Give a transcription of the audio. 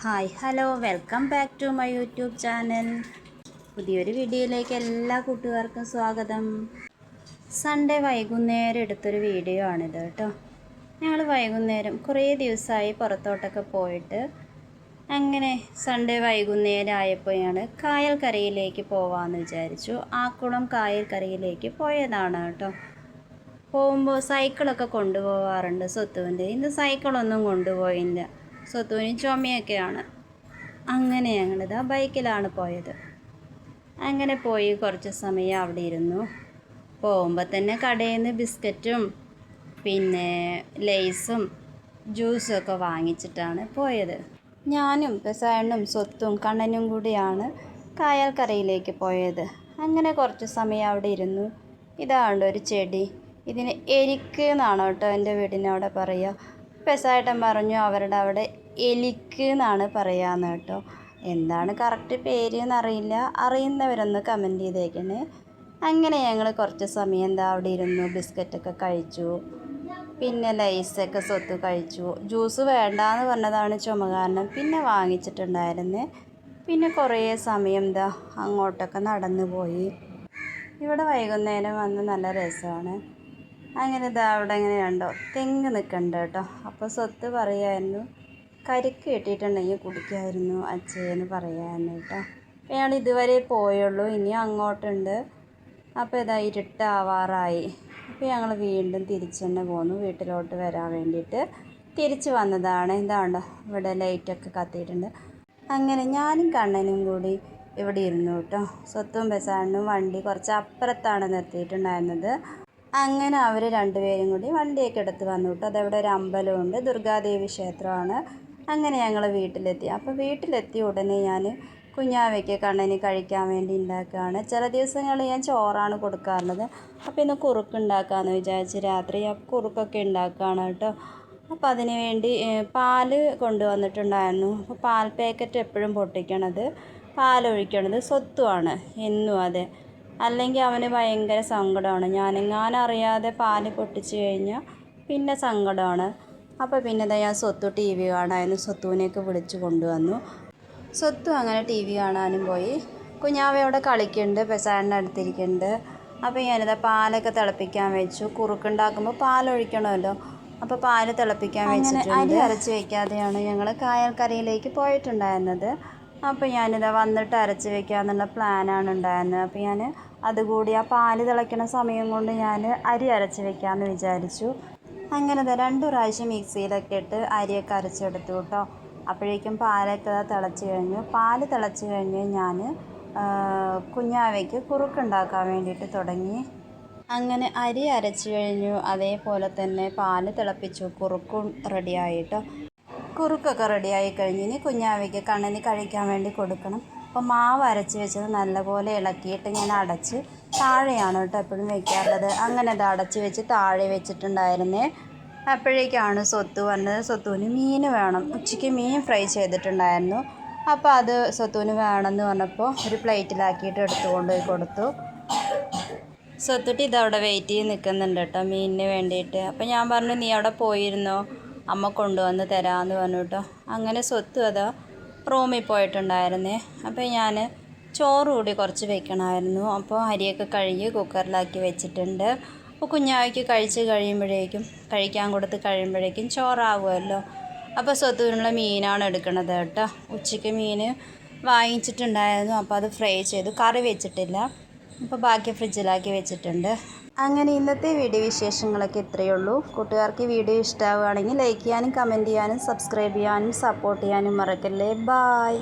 Hi hello welcome back to my YouTube channel. പുതിയൊരു വീഡിയോയിലേക്ക് എല്ലാ കൂട്ടുകാർക്കും സ്വാഗതം. സൺഡേ വൈകുന്നേരം എടുത്തൊരു വീഡിയോ ആണിത് കേട്ടോ. ഞങ്ങൾ വൈകുന്നേരം കുറേ ദിവസമായി പുറത്തോട്ടൊക്കെ പോയിട്ട് അങ്ങനെ സൺഡേ വൈകുന്നേരം ആയപ്പോഴാണ് കായൽക്കരയിലേക്ക് പോവാമെന്ന് വിചാരിച്ചു. ആക്കുളം കായൽക്കരയിലേക്ക് പോയതാണ് കേട്ടോ. പോകുമ്പോൾ സൈക്കിളൊക്കെ കൊണ്ടുപോകാറുണ്ട് സ്വത്തുവിൻ്റെ. ഇന്ന് സൈക്കിളൊന്നും കൊണ്ടുപോയില്ല, സ്വത്തുവിന് ചുമയൊക്കെയാണ്. അങ്ങനെ ഞങ്ങളിതാ ബൈക്കിലാണ് പോയത്. അങ്ങനെ പോയി കുറച്ച് സമയം അവിടെ ഇരുന്നു. പോകുമ്പോൾ തന്നെ കടയിൽ നിന്ന് ബിസ്ക്കറ്റും പിന്നെ ലേസും ജ്യൂസും ഒക്കെ വാങ്ങിച്ചിട്ടാണ് പോയത്. ഞാനും പെസായണ്ണും സ്വത്തും കണ്ണനും കൂടിയാണ് കായൽക്കരയിലേക്ക് പോയത്. അങ്ങനെ കുറച്ച് സമയം അവിടെ ഇരുന്നു. ഇതാണ്ട് ഒരു ചെടി, ഇതിന് എരിക്ക് എന്നാണ് കേട്ടോ എൻ്റെ വീടിനവിടെ പറയുക. പെസായട്ടൻ പറഞ്ഞു അവരുടെ അവിടെ എലിക്ക് എന്നാണ് പറയാമെന്ന് കേട്ടോ. എന്താണ് കറക്റ്റ് പേര് എന്നറിയില്ല, അറിയുന്നവരൊന്ന് കമൻറ്റ് ചെയ്തേക്കണേ. അങ്ങനെ ഞങ്ങൾ കുറച്ച് സമയം എന്താ അവിടെ ഇരുന്നു, ബിസ്ക്കറ്റൊക്കെ കഴിച്ചു, പിന്നെ ലൈസൊക്കെ സ്വത്ത് കഴിച്ചു. ജ്യൂസ് വേണ്ടാന്ന് പറഞ്ഞതാണ് ചുമ കാരണം, പിന്നെ വാങ്ങിച്ചിട്ടുണ്ടായിരുന്നേ. പിന്നെ കുറേ സമയം എന്താ അങ്ങോട്ടൊക്കെ നടന്നു പോയി. ഇവിടെ വൈകുന്നേരം വന്ന് നല്ല രസമാണ്. അങ്ങനെ ഇതാ അവിടെ ഇങ്ങനെ കണ്ടോ തെങ്ങ് നിൽക്കണ്ട കേട്ടോ. അപ്പോൾ സ്വത്ത് പറയായിരുന്നു കരിക്ക് കിട്ടിയിട്ടുണ്ടെങ്കിൽ കുടിക്കായിരുന്നു അച്ഛയെന്ന് പറയായിരുന്നു കേട്ടോ. അപ്പോൾ ഞങ്ങൾ ഇതുവരെ പോയുള്ളൂ, ഇനി അങ്ങോട്ടുണ്ട്. അപ്പോൾ ഇതാ ഇരുട്ടാവാറായി. അപ്പോൾ ഞങ്ങൾ വീണ്ടും തിരിച്ച് തന്നെ പോന്നു, വീട്ടിലോട്ട് വരാൻ വേണ്ടിയിട്ട് തിരിച്ച് വന്നതാണ്. ഇതാണ്ടോ ഇവിടെ ലൈറ്റൊക്കെ കത്തിയിട്ടുണ്ട്. അങ്ങനെ ഞാനും കണ്ണനും കൂടി ഇവിടെ ഇരുന്നു കേട്ടോ. സ്വത്തും ബസാറിനും വണ്ടി കുറച്ച് അപ്പുറത്താണ് നിർത്തിയിട്ടുണ്ടായിരുന്നത്. അങ്ങനെ അവർ രണ്ടുപേരും കൂടി വണ്ടിയൊക്കെ എടുത്ത് വന്നു കേട്ടോ. അതവിടെ ഒരു അമ്പലമുണ്ട്, ദുർഗാദേവി ക്ഷേത്രമാണ്. അങ്ങനെ ഞങ്ങൾ വീട്ടിലെത്തി. അപ്പോൾ വീട്ടിലെത്തി ഉടനെ ഞാൻ കുഞ്ഞാവയ്ക്ക് കണ്ണന് കഴിക്കാൻ വേണ്ടി ഉണ്ടാക്കുകയാണ്. ചില ദിവസങ്ങളിൽ ഞാൻ ചോറാണ് കൊടുക്കാറുള്ളത്. അപ്പോൾ ഇന്ന് കുറുക്കുണ്ടാക്കാമെന്ന് വിചാരിച്ച് രാത്രി കുറുക്കൊക്കെ ഉണ്ടാക്കുകയാണ് കേട്ടോ. അപ്പോൾ അതിന് വേണ്ടി പാല് കൊണ്ടുവന്നിട്ടുണ്ടായിരുന്നു. അപ്പോൾ പാൽ പാക്കറ്റ് എപ്പോഴും പൊട്ടിക്കണത്, പാലൊഴിക്കണത് സ്വത്തുമാണ് എന്നും. അതെ, അല്ലെങ്കിൽ അവന് ഭയങ്കര സങ്കടമാണ്. ഞാനെങ്ങാനറിയാതെ പാല് പൊട്ടിച്ച് കഴിഞ്ഞാൽ പിന്നെ സങ്കടമാണ്. അപ്പോൾ പിന്നെ ഞാൻ സ്വത്തു ടി വി കാണാനും സ്വത്തുവിനെയൊക്കെ വിളിച്ച് കൊണ്ടുവന്നു. സ്വത്തു അങ്ങനെ ടി വി കാണാനും പോയി. കുഞ്ഞാവ അവിടെ കളിക്കുന്നുണ്ട്, പെസാറിൻ്റെ അടുത്തിരിക്കുന്നുണ്ട്. അപ്പോൾ ഞാനിതാ പാലൊക്കെ തിളപ്പിക്കാൻ വെച്ചു. കുറുക്കുണ്ടാക്കുമ്പോൾ പാലൊഴിക്കണമല്ലോ, അപ്പോൾ പാല് തിളപ്പിക്കാൻ വെച്ചിട്ടുണ്ട്. അരി അരച്ച് വയ്ക്കാതെയാണ് ഞങ്ങൾ കായൽക്കരയിലേക്ക് പോയിട്ടുണ്ടായിരുന്നത്. അപ്പോൾ ഞാനിതാ വന്നിട്ട് അരച്ച് വയ്ക്കാമെന്നുള്ള പ്ലാനാണ് ഉണ്ടായിരുന്നത്. അപ്പോൾ ഞാൻ അതുകൂടി ആ പാല് തിളയ്ക്കുന്ന സമയം കൊണ്ട് ഞാൻ അരി അരച്ച് വയ്ക്കാമെന്ന് വിചാരിച്ചു. അങ്ങനെ 2 പ്രാവശ്യം മിക്സിയിലൊക്കെ ഇട്ട് അരിയൊക്കെ അരച്ചെടുത്തു കേട്ടോ. അപ്പോഴേക്കും പാലൊക്കെ തിളച്ച് കഴിഞ്ഞു. പാല് തിളച്ച് കഴിഞ്ഞ് ഞാൻ കുഞ്ഞാവയ്ക്ക് കുറുക്കുണ്ടാക്കാൻ വേണ്ടിയിട്ട് തുടങ്ങി. അങ്ങനെ അരി അരച്ച് കഴിഞ്ഞു, അതേപോലെ തന്നെ പാല് തിളപ്പിച്ചു, കുറുക്കും റെഡിയായിട്ടോ. കുറുക്കൊക്കെ റെഡിയായി കഴിഞ്ഞ് ഇനി കുഞ്ഞാവയ്ക്ക് കണ്ണന് കഴിക്കാൻ വേണ്ടി കൊടുക്കണം. അപ്പോൾ മാവ് അരച്ച് വെച്ചത് നല്ലപോലെ ഇളക്കിയിട്ട് ഞാൻ അടച്ച് താഴെയാണ് കേട്ടോ എപ്പോഴും വയ്ക്കാറുള്ളത്. അങ്ങനെ അത് അടച്ച് വെച്ച് താഴെ വെച്ചിട്ടുണ്ടായിരുന്നേ. അപ്പോഴേക്കാണ് സ്വത്ത് വന്നത്. സ്വത്തുവിന് മീൻ വേണം, ഉച്ചയ്ക്ക് മീൻ ഫ്രൈ ചെയ്തിട്ടുണ്ടായിരുന്നു. അപ്പോൾ അത് സ്വത്തുവിന് വേണമെന്ന് പറഞ്ഞപ്പോൾ ഒരു പ്ലേറ്റിലാക്കിയിട്ട് എടുത്തുകൊണ്ട് പോയി കൊടുത്തു. സ്വത്തുട്ടി ഇതവിടെ വെയിറ്റ് ചെയ്ത് നിൽക്കുന്നുണ്ട് കേട്ടോ മീനിന് വേണ്ടിയിട്ട്. അപ്പോൾ ഞാൻ പറഞ്ഞു നീ അവിടെ പോയിരുന്നോ, അമ്മ കൊണ്ടുവന്ന് തരാമെന്ന് പറഞ്ഞു കേട്ടോ. അങ്ങനെ സ്വത്ത് അതാ റൂമിൽ പോയിട്ടുണ്ടായിരുന്നേ. അപ്പോൾ ഞാൻ ചോറ് കൂടി കുറച്ച് വെക്കണമായിരുന്നു. അപ്പോൾ അരിയൊക്കെ കഴുകി കുക്കറിലാക്കി വെച്ചിട്ടുണ്ട്. അപ്പോൾ കുഞ്ഞാവയ്ക്ക് കഴിക്കാൻ കൊടുത്ത് കഴിയുമ്പോഴേക്കും ചോറാവുമല്ലോ. അപ്പോൾ സ്വത്തുവിനുള്ള മീനാണ് എടുക്കണത് കേട്ടോ. ഉച്ചയ്ക്ക് മീൻ വാങ്ങിച്ചിട്ടുണ്ടായിരുന്നു, അപ്പോൾ അത് ഫ്രൈ ചെയ്തു, കറി വെച്ചിട്ടില്ല. അപ്പോൾ ബാക്കി ഫ്രിഡ്ജിലാക്കി വെച്ചിട്ടുണ്ട്. അങ്ങനെ ഇന്നത്തെ വീഡിയോ വിശേഷങ്ങളൊക്കെ ഇത്രയേ ഉള്ളൂ. കൂട്ടുകാർക്ക് വീഡിയോ ഇഷ്ടമാവുകയാണെങ്കിൽ ലൈക്ക് ചെയ്യാനും കമൻറ്റ് ചെയ്യാനും സബ്സ്ക്രൈബ് ചെയ്യാനും സപ്പോർട്ട് ചെയ്യാനും മറക്കല്ലേ. ബായ്.